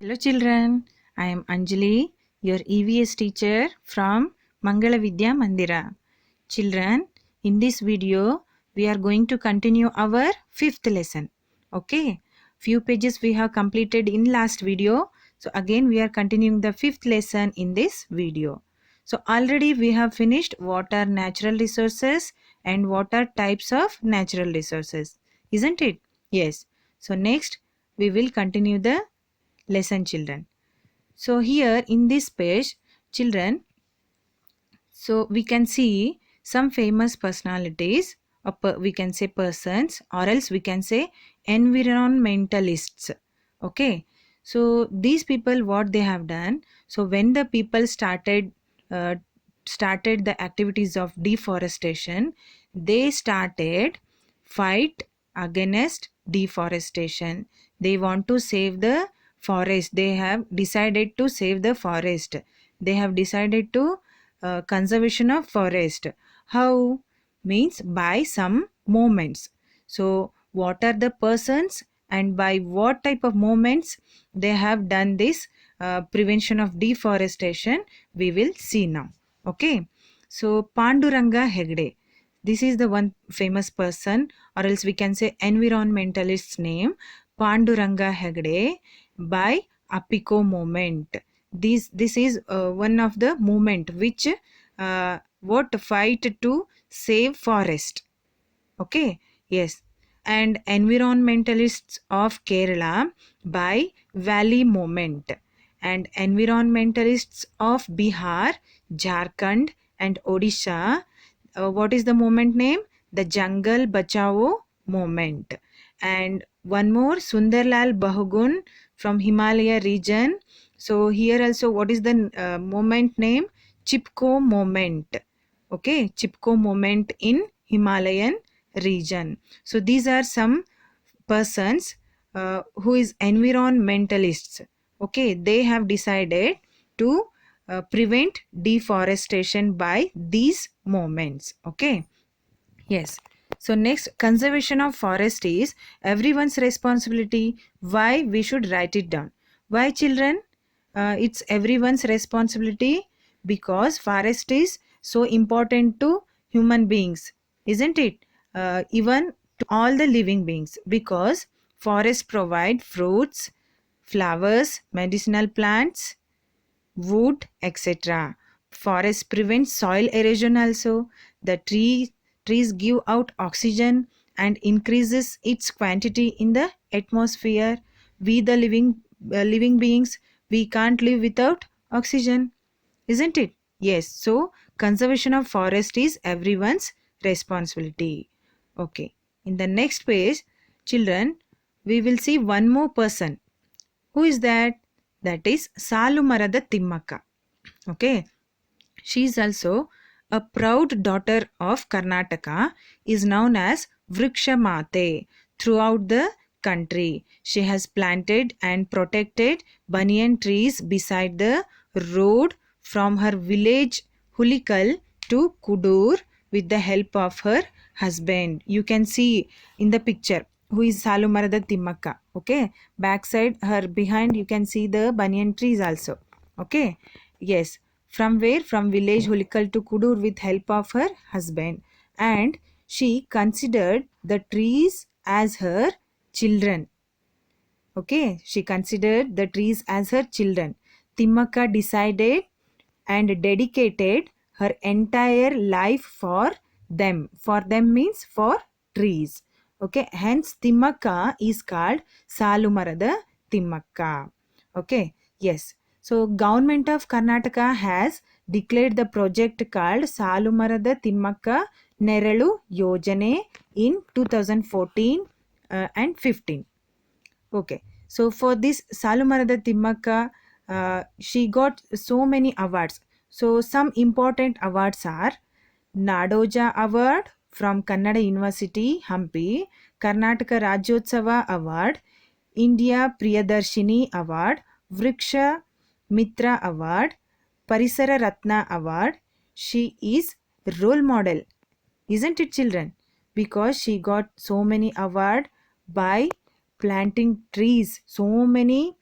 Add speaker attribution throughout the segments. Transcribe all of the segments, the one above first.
Speaker 1: Hello children, I am Anjali, your EVS teacher from Mangala Vidya Mandira. Children, in this video, we are going to continue our fifth lesson. Okay, few pages we have completed in last video. So again, we are continuing the fifth lesson in this video. So already we have finished what are natural resources and what are types of natural resources. Isn't it? Yes. So next, we will continue the lesson children. So here in this page children, so we can see some famous personalities, or we can say persons, or else we can say environmentalists. Okay, so these people what they have done, so when the people uh, started the activities of deforestation, they started fight against deforestation. They want to save the forest. They have decided to save the forest. They have decided to conservation of forest. How? Means by some movements. So what are the persons and by what type of movements they have done this prevention of deforestation, we will see now. Okay, so Panduranga Hegde, this is the one famous person, or else we can say environmentalist's name, Panduranga Hegde, by Apico movement. This is one of the movement which what fight to save forest. Okay, yes. And environmentalists of Kerala by Valley Movement, and environmentalists of Bihar, Jharkhand and Odisha. What is the movement name? The Jungle Bachao movement. And one more, Sundarlal Bahugun from Himalaya region. So here also what is the movement name? Chipko movement. Okay, Chipko movement in Himalayan region. So these are some persons who is environmentalists. Okay, they have decided to prevent deforestation by these movements. Okay, yes. So next, conservation of forest is everyone's responsibility. Why? We should write it down. Why children? It's everyone's responsibility because forest is so important to human beings, isn't it? Even to all the living beings, because forests provide fruits, flowers, medicinal plants, wood, etc. Forests prevent soil erosion also. The trees give out oxygen and increases its quantity in the atmosphere. We the living beings, we can't live without oxygen, isn't it? Yes, so conservation of forest is everyone's responsibility. Okay, in the next page children, we will see one more person. Who is that? That is Salumarada Timmaka. Okay, she is also a proud daughter of Karnataka, is known as Vriksha Mate throughout the country. She has planted and protected banyan trees beside the road from her village Hulikal to Kudur with the help of her husband. You can see in the picture who is Salumarada Timmaka. Okay, backside her behind you can see the banyan trees also. Okay, yes, from where? From village Hulikal to Kudur with help of her husband. And she considered the trees as her children. Okay, she considered the trees as her children. Timmaka decided and dedicated her entire life for them. For them means for trees. Okay, hence Timmaka is called Salumarada Timmaka. Okay, yes. So government of Karnataka has declared the project called Salumarada Timmaka Neralu Yojane in 2014 and 15. Okay, so for this Salumarada Timmaka, she got so many awards. So some important awards are Nadoja Award from Kannada University, Hampi, Karnataka Rajyotsava Award, India Priyadarshini Award, Vriksha Mitra Award, Parisara Ratna Award. She is role model, isn't it children? Because she got so many award by planting trees, so many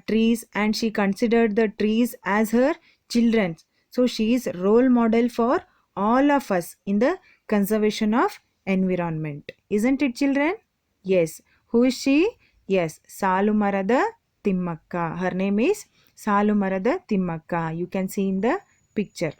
Speaker 1: trees, and she considered the trees as her children. So she is role model for all of us in the conservation of environment. Isn't it, children? Yes. Who is she? Yes, Salumarada Timmakka. Her name is Salumarada Timmakka. You can see in the picture.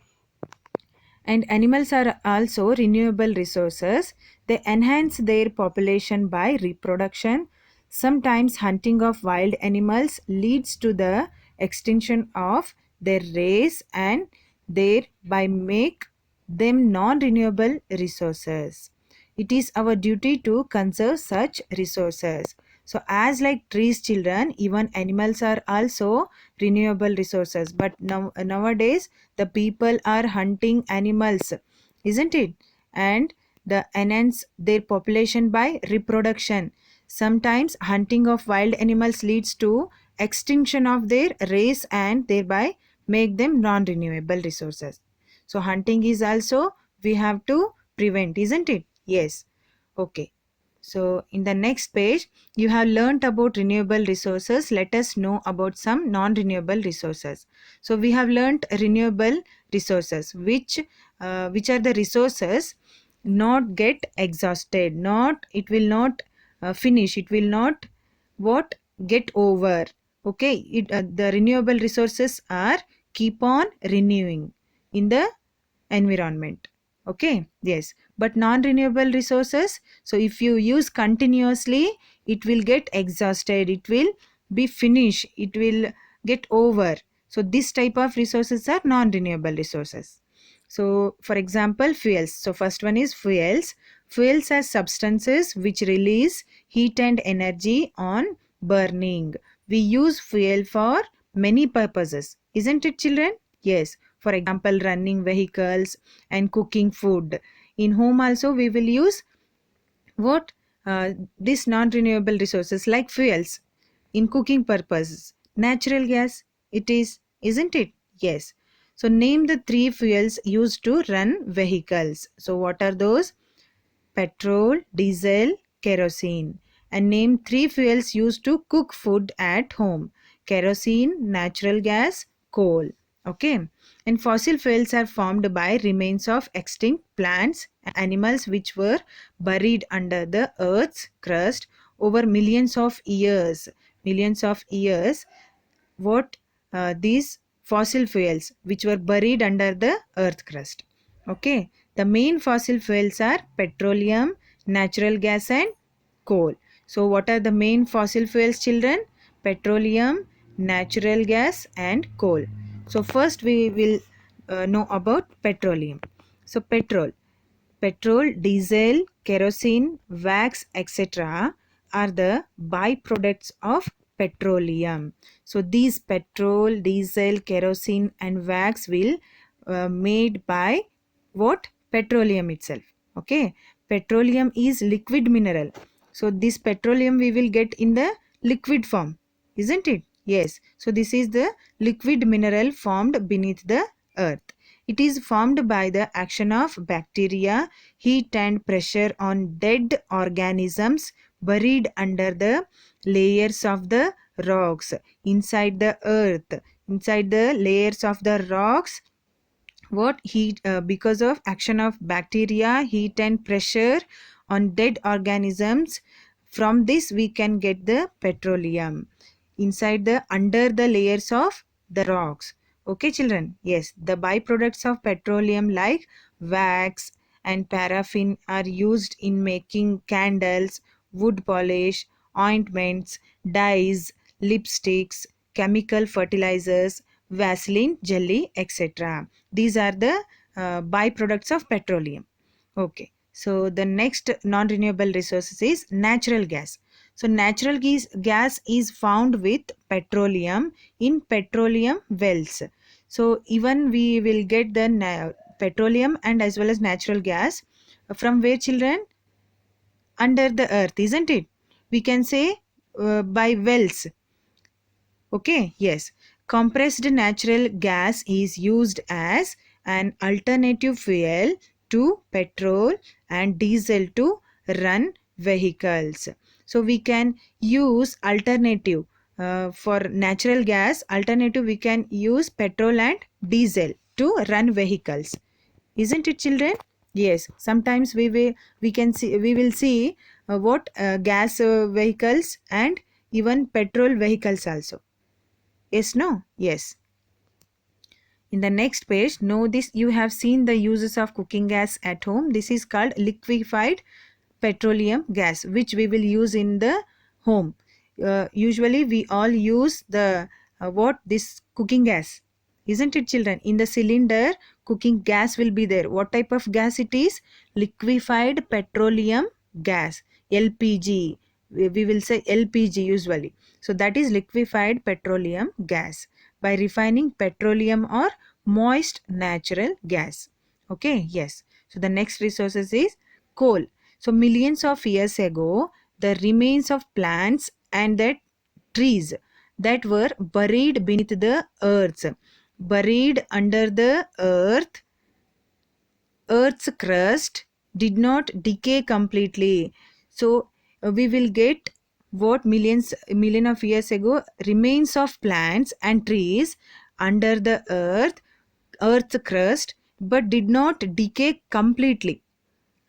Speaker 1: And animals are also renewable resources. They enhance their population by reproduction. Sometimes hunting of wild animals leads to the extinction of their race and thereby make them non-renewable resources. It is our duty to conserve such resources. So as like trees, children, even animals are also renewable resources. But nowadays the people are hunting animals, isn't it? And the enhance their population by reproduction. Sometimes hunting of wild animals leads to extinction of their race and thereby make them non-renewable resources. So hunting is also we have to prevent, isn't it? Yes. Okay. So in the next page, you have learnt about renewable resources. Let us know about some non-renewable resources. So we have learnt renewable resources, which are the resources not get exhausted, not it will not finish, it will not what get over. Okay, the renewable resources are keep on renewing in the environment. Okay, yes, but non-renewable resources, so if you use continuously, it will get exhausted, it will be finished, it will get over. So this type of resources are non-renewable resources. So for example, fuels. So first one is fuels. Fuels are substances which release heat and energy on burning. We use fuel for many purposes, isn't it, children? Yes, for example, running vehicles and cooking food. In home also we will use what these non-renewable resources like fuels in cooking purposes. Natural gas it is, isn't it? Yes. So name the three fuels used to run vehicles. So what are those? Petrol, diesel, kerosene. And name three fuels used to cook food at home. Kerosene, natural gas, coal. Okay. And fossil fuels are formed by remains of extinct plants and animals which were buried under the earth's crust over millions of years. Millions of years. What these fossil fuels which were buried under the earth crust. Okay, the main fossil fuels are petroleum, natural gas and coal. So what are the main fossil fuels, children? Petroleum, natural gas and coal. So first we will know about petroleum. So petrol, diesel, kerosene, wax, etc. are the byproducts of petroleum. So these petrol, diesel, kerosene and wax will made by what? Petroleum itself. Okay. Petroleum is liquid mineral. So this petroleum we will get in the liquid form, isn't it? Yes. So this is the liquid mineral formed beneath the earth. It is formed by the action of bacteria, heat and pressure on dead organisms buried under the layers of the rocks inside the earth. Inside the layers of the rocks, what heat because of action of bacteria, heat and pressure on dead organisms, from this we can get the petroleum inside the under the layers of the rocks. Okay, children. Yes, the byproducts of petroleum like wax and paraffin are used in making candles, wood polish, ointments, dyes, lipsticks, chemical fertilizers, Vaseline, jelly, etc. These are the byproducts of petroleum. Okay. So the next non-renewable resources is natural gas. So natural gas is found with petroleum in petroleum wells. So even we will get the petroleum and as well as natural gas from where, children? Under the earth, isn't it? We can say by wells. Okay, yes. Compressed natural gas is used as an alternative fuel to petrol and diesel to run vehicles. So we can use alternative. for natural gas alternative, we can use petrol and diesel to run vehicles. Isn't it, children? Yes. Sometimes we will see what gas vehicles and even petrol vehicles also. Yes, no? Yes. In the next page, know this, you have seen the uses of cooking gas at home. This is called liquefied petroleum gas, which we will use in the home. Usually we all use the what this cooking gas, isn't it, children? In the cylinder cooking gas will be there. What type of gas it is? Liquefied petroleum gas, LPG. We will say LPG usually. So that is liquefied petroleum gas, by refining petroleum or moist natural gas. Okay, yes. So the next resources is coal. So millions of years ago, the remains of plants and the trees that were buried beneath the earth, buried under the earth's crust, did not decay completely. So we will get what million of years ago, remains of plants and trees under the earth's crust, but did not decay completely.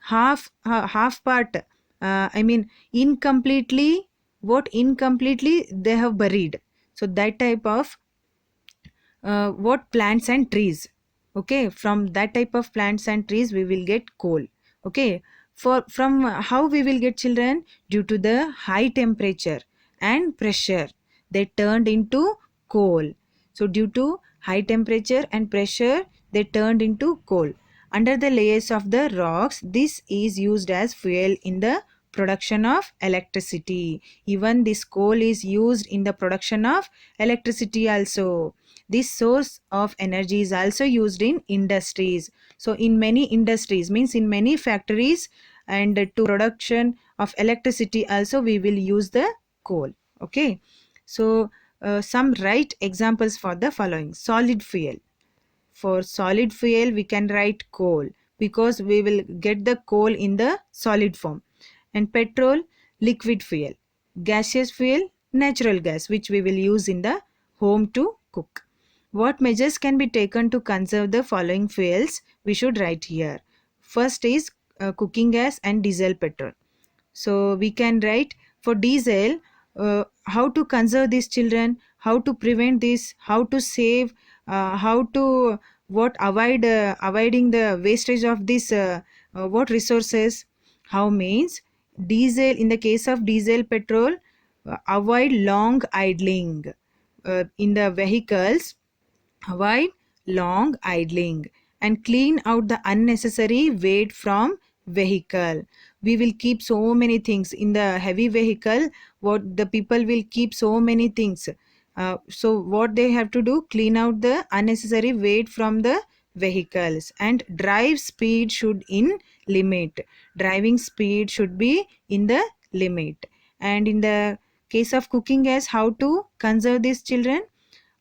Speaker 1: Half part, I mean incompletely. What incompletely they have buried. So that type of what plants and trees. Okay, from that type of plants and trees we will get coal. Okay, for from how we will get, children? Due to the high temperature and pressure, they turned into coal. So due to high temperature and pressure, they turned into coal. Under the layers of the rocks, this is used as fuel in the production of electricity. Even this coal is used in the production of electricity also. This source of energy is also used in industries. So in many industries, means in many factories, and to production of electricity also we will use the coal. Okay, so some right examples for the following. Solid fuel. For solid fuel we can write coal, because we will get the coal in the solid form. And petrol, liquid fuel. Gaseous fuel, natural gas, which we will use in the home to cook. What measures can be taken to conserve the following fuels? We should write here. First is cooking gas and diesel petrol. So we can write for diesel, how to conserve these, children, how to prevent this, how to save, how to what avoiding the wastage of this what resources. How means diesel, in the case of diesel petrol, avoid long idling in the vehicles. Avoid long idling and clean out the unnecessary weight from vehicle. We will keep so many things in the heavy vehicle. What the people will keep so many things. So what they have to do? Clean out the unnecessary weight from the vehicles. And drive speed should in limit. Driving speed should be in the limit. And in the case of cooking gas, how to conserve these, children?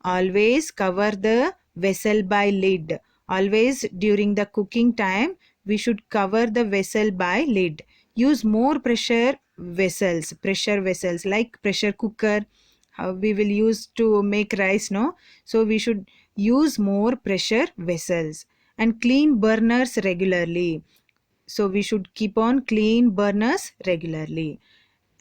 Speaker 1: Always cover the vessel by lid. Always during the cooking time, we should cover the vessel by lid. Use more pressure vessels like pressure cooker. How we will use to make rice, no? So we should use more pressure vessels. And clean burners regularly. So we should keep on clean burners regularly.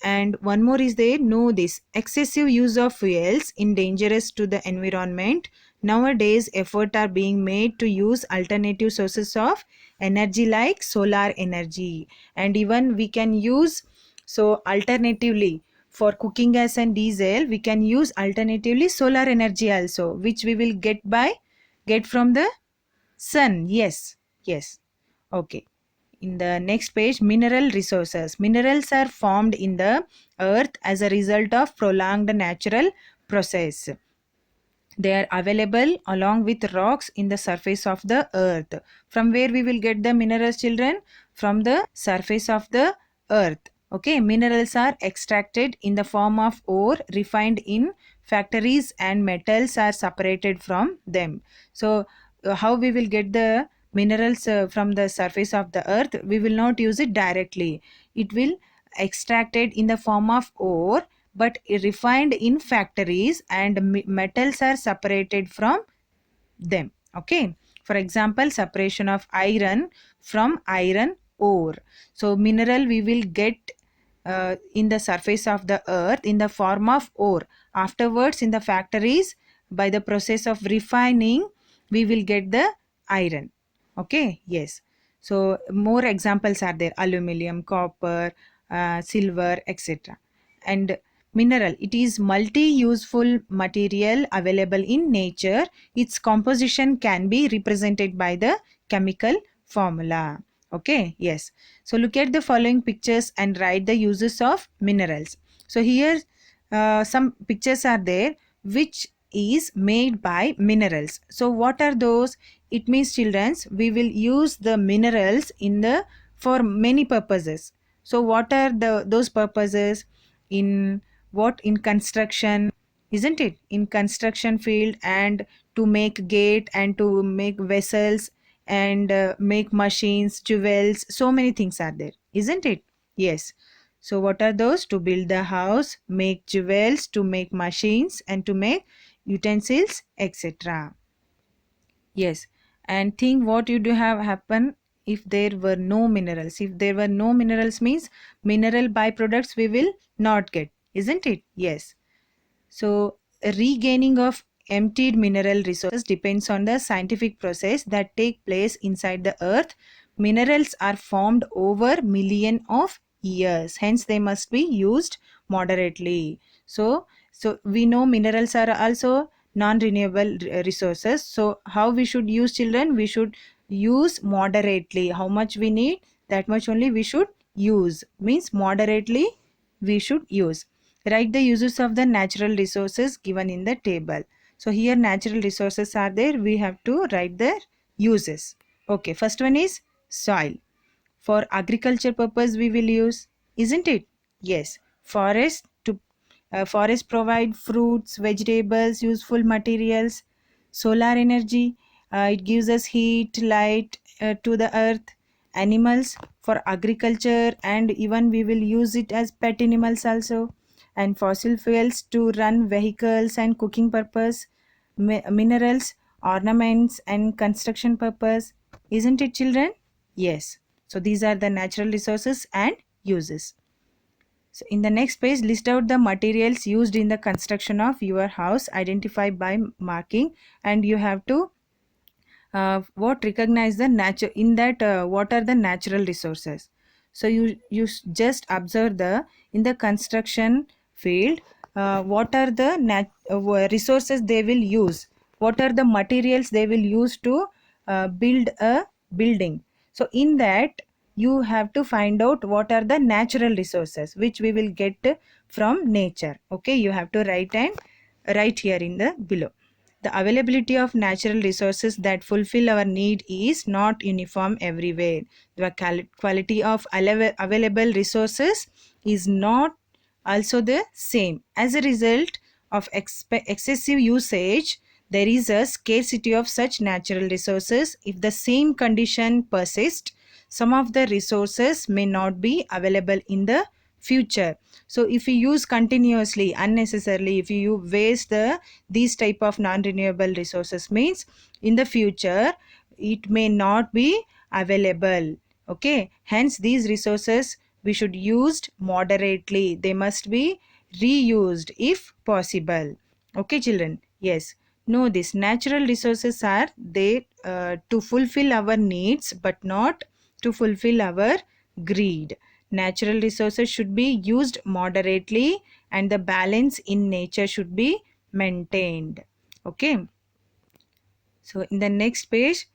Speaker 1: And one more is there, know this, excessive use of fuels in dangerous to the environment. Nowadays effort are being made to use alternative sources of energy like solar energy. And even we can use, so alternatively, for cooking gas and diesel we can use alternatively solar energy also, which we will get from the sun. Yes, yes. Okay. In the next page, mineral resources. Minerals are formed in the earth as a result of prolonged natural process. They are available along with rocks in the surface of the earth. From where we will get the minerals, children? From the surface of the earth. Okay, minerals are extracted in the form of ore, refined in factories, and metals are separated from them. So how we will get the minerals from the surface of the earth? We will not use it directly. It will extracted in the form of ore, but refined in factories, and metals are separated from them. Okay, for example, separation of iron from iron ore. So mineral we will get in the surface of the earth in the form of ore. Afterwards, in the factories, by the process of refining, we will get the iron. Okay, yes. So more examples are there: aluminum, copper, silver, etc. And mineral, it is multi-useful material available in nature. Its composition can be represented by the chemical formula. Okay, yes. So look at the following pictures and write the uses of minerals. So here some pictures are there which is made by minerals. So what are those? It means, childrens, we will use the minerals in the for many purposes. So what are the those purposes? In what? In construction, isn't it? In construction field, and to make gate, and to make vessels, and make machines, jewels, so many things are there, isn't it? Yes. So what are those? To build the house, make jewels, to make machines, and to make utensils, etc. Yes. And think what you do have happen if there were no minerals. If there were no minerals means mineral byproducts we will not get, isn't it? Yes. So regaining of emptied mineral resources depends on the scientific process that take place inside the earth. Minerals are formed over million of years, hence they must be used moderately. So we know minerals are also non-renewable resources. So how we should use, children? We should use moderately. How much we need, that much only we should use. Means moderately we should use. Write the uses of the natural resources given in the table. So here natural resources are there. We have to write their uses. Okay, first one is soil. For agriculture purpose we will use, isn't it? Yes. Forest provide fruits, vegetables, useful materials. Solar energy, it gives us heat, light to the earth. Animals for agriculture, and even we will use it as pet animals also. And fossil fuels to run vehicles and cooking purpose. Minerals, ornaments and construction purpose, isn't it, children? Yes. So these are the natural resources and uses. So in the next page, list out the materials used in the construction of your house. Identify by marking, and you have to what recognize the nature in that what are the natural resources. So just observe the in the construction field, what are the resources they will use, what are the materials they will use to build a building. So in that you have to find out what are the natural resources which we will get from nature. Okay, you have to write here in the below. The availability of natural resources that fulfill our need is not uniform everywhere. The quality of available resources is not also the same. As a result of excessive usage, there is a scarcity of such natural resources. If the same condition persists, some of the resources may not be available in the future. So if you use continuously unnecessarily, if you waste these type of non-renewable resources, means in the future it may not be available. Okay, hence these resources we should use moderately. They must be reused if possible. Okay, children. Yes, know this: natural resources are there to fulfill our needs but not to fulfill our greed. Natural resources should be used moderately, and the balance in nature should be maintained. Okay. So in the next page,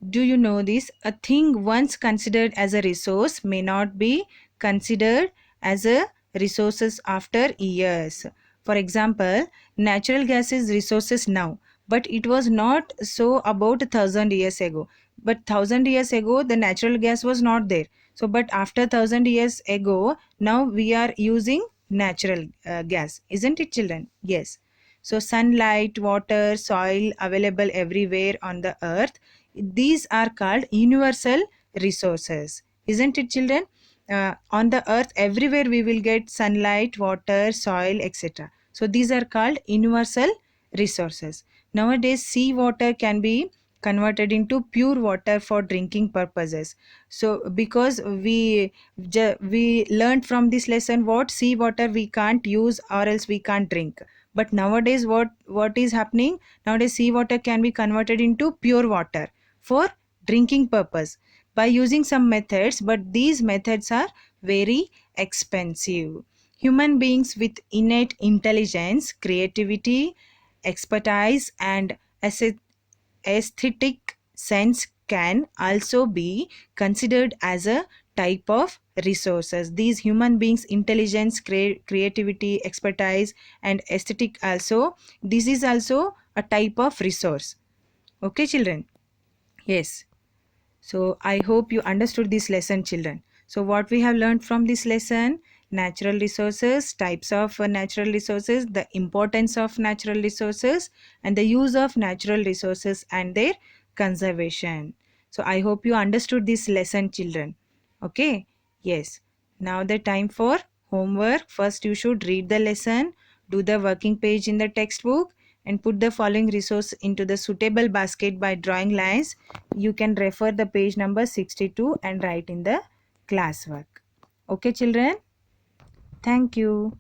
Speaker 1: do you know this? A thing once considered as a resource may not be considered as a resources after years. For example, natural gas is resources now, but it was not so about 1,000 years ago. But 1,000 years ago, the natural gas was not there. So, but after 1,000 years ago, now we are using natural gas, isn't it, children? Yes. So sunlight, water, soil available everywhere on the earth, these are called universal resources, isn't it, children? on the earth everywhere we will get sunlight, water, soil, etc. So these are called universal resources. Nowadays sea water can be converted into pure water for drinking purposes. So because we learned from this lesson what sea water we can't use or else we can't drink. But nowadays what is happening, nowadays sea water can be converted into pure water for drinking purpose by using some methods, but these methods are very expensive. Human beings with innate intelligence, creativity, expertise, and aesthetic sense can also be considered as a type of resources. These human beings intelligence, creativity, expertise, and aesthetic also, this is also a type of resource. Okay children? Yes. So I hope you understood this lesson, children. So what we have learned from this lesson: natural resources, types of natural resources, the importance of natural resources, and the use of natural resources and their conservation. So I hope you understood this lesson, children. Okay? Yes. Now the time for homework. First you should read the lesson, do the working page in the textbook, and put the following resource into the suitable basket by drawing lines. You can refer the page number 62 and write in the classwork. Okay children? Thank you.